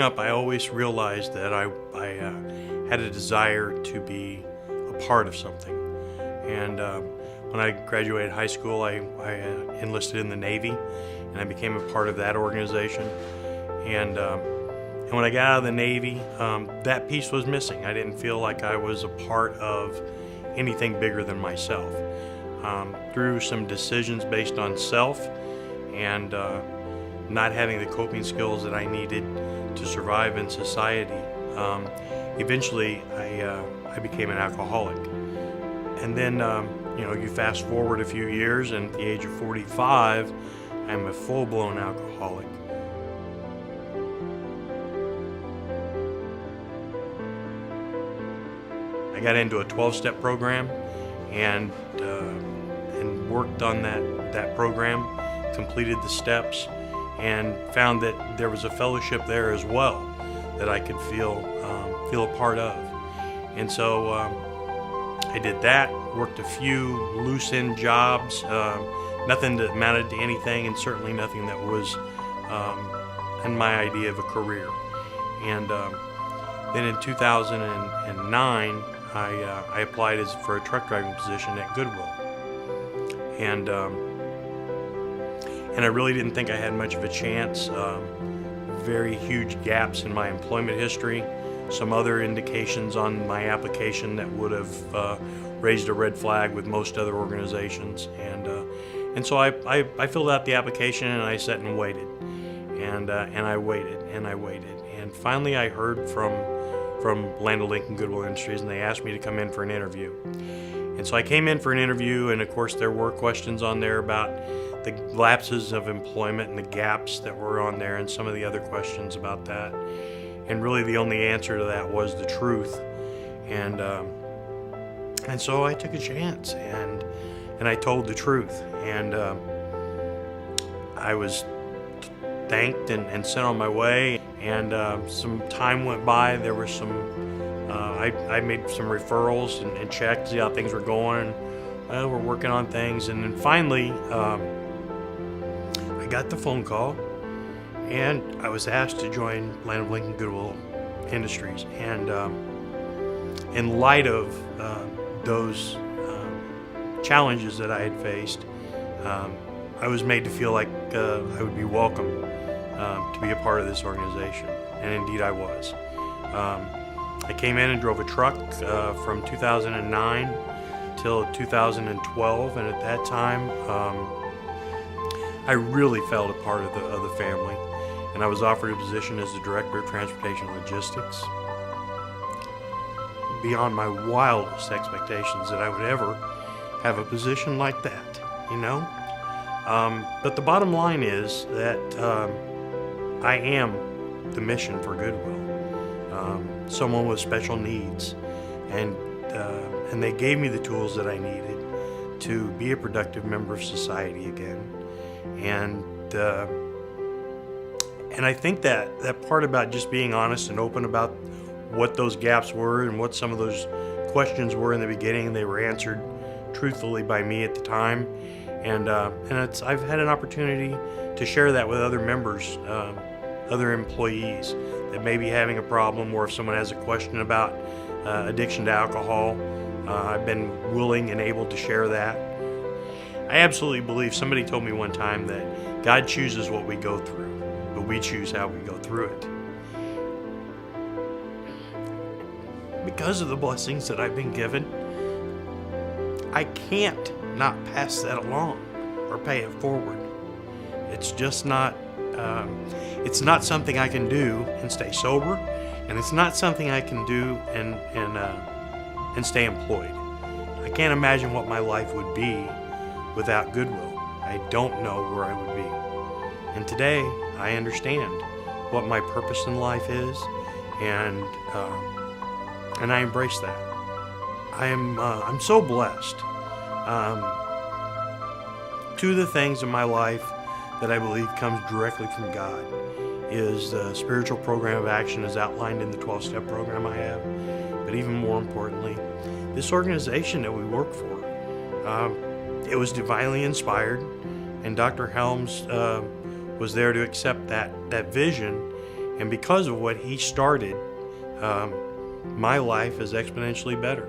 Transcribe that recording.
growing up, I always realized that I had a desire to be a part of something. And when I graduated high school, I enlisted in the Navy, and I became a part of that organization. And when I got out of the Navy, that piece was missing. I didn't feel like I was a part of anything bigger than myself. Through some decisions based on self and not having the coping skills that I needed to survive in society, eventually I became an alcoholic. And then, you fast forward a few years, and at the age of 45, I'm a full-blown alcoholic. I got into a 12-step program and worked on that program, completed the steps, and found that there was a fellowship there as well that I could feel a part of. And so I did that, worked a few loose-end jobs, nothing that amounted to anything, and certainly nothing that was in my idea of a career. And then in 2009, I applied for a truck driving position at Goodwill. And I really didn't think I had much of a chance. Very huge gaps in my employment history, some other indications on my application that would have raised a red flag with most other organizations. And so I filled out the application, and I sat and waited. And I waited, and I waited. And finally I heard from Land O'Lincoln Goodwill Industries, and they asked me to come in for an interview. And so I came in for an interview, and of course there were questions on there about the lapses of employment and the gaps that were on there, and some of the other questions about that. And really the only answer to that was the truth. And so I took a chance, and I told the truth. And I was thanked and sent on my way. And some time went by. There were I made some referrals and checked to see how things were going. We're working on things. And then finally, I got the phone call, and I was asked to join Land O'Lincoln Goodwill Industries. And in light of those challenges that I had faced, I was made to feel like I would be welcome to be a part of this organization, and indeed I was. I came in and drove a truck from 2009 till 2012, and at that time I really felt a part of the family, and I was offered a position as the Director of Transportation Logistics. Beyond my wildest expectations that I would ever have a position like that, But the bottom line is that I am the mission for Goodwill. Someone with special needs, and they gave me the tools that I needed to be a productive member of society again. And I think that part about just being honest and open about what those gaps were and what some of those questions were in the beginning, they were answered truthfully by me at the time. And I've had an opportunity to share that with other members, other employees that may be having a problem, or if someone has a question about addiction to alcohol, I've been willing and able to share that. I absolutely believe, somebody told me one time that God chooses what we go through, but we choose how we go through it. Because of the blessings that I've been given, I can't not pass that along or pay it forward. It's just not, it's not something I can do and stay sober, and it's not something I can do and stay employed. I can't imagine what my life would be without Goodwill. I don't know where I would be. And today, I understand what my purpose in life is, and I embrace that. I'm so blessed. Two of the things in my life that I believe comes directly from God is the spiritual program of action as outlined in the 12-step program I have, but even more importantly, this organization that we work for. It was divinely inspired, and Dr. Helms was there to accept that vision And because of what he started, my life is exponentially better.